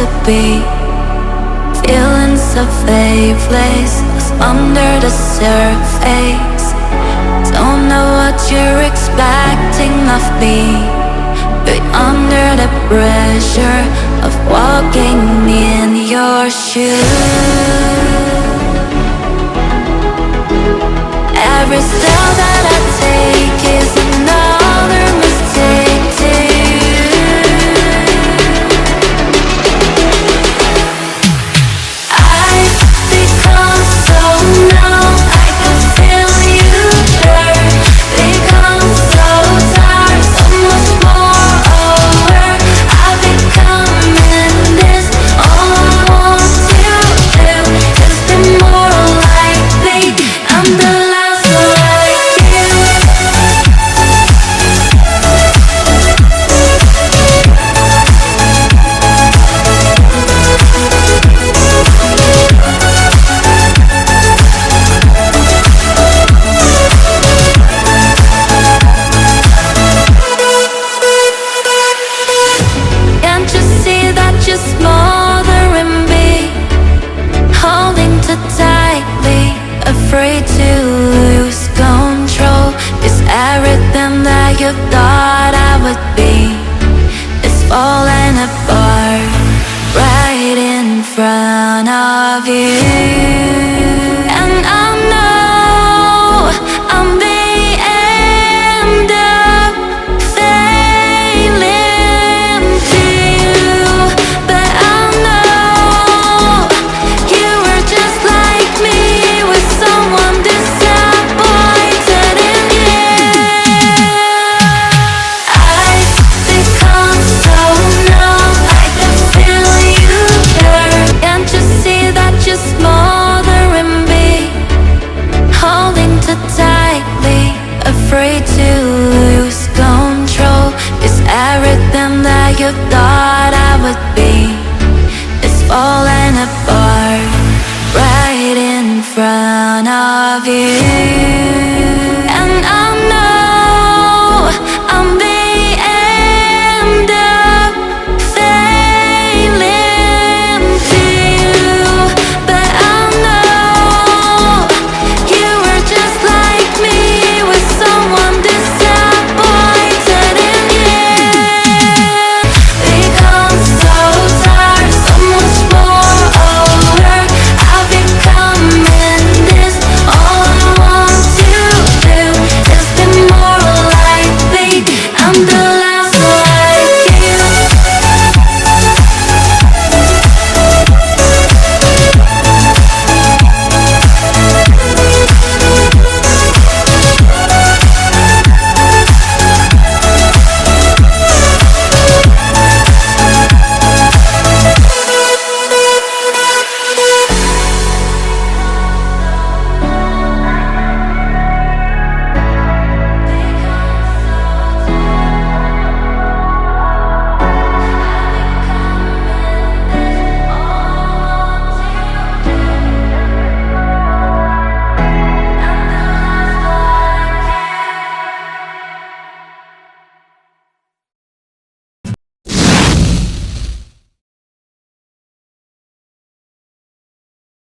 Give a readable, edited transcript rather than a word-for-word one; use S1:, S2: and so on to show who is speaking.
S1: to be. Feelings of faithless under the surface. Don't know what you're expecting of me, but under the pressure of walking in your shoes, every step that I take is another mistake to you. I've become so numb, I can feel you there. Become so tired, so much more over. I've become in this. All I want to do is be more like me. I'm the last like you. Can't you see that you're smothering me, holding too tightly, afraid to lose control? 'Cause everything that you thought I would be is falling apart right in front of you. And I know I'm the end up failing to you, but I know you were just like me, with someone disappointed in you. I've become so numb, I can feel you there. Can't you see that you're smothering me, holding too tightly, afraid to lose control? 'Cause everything that you thought I would be is falling apart right in front of you.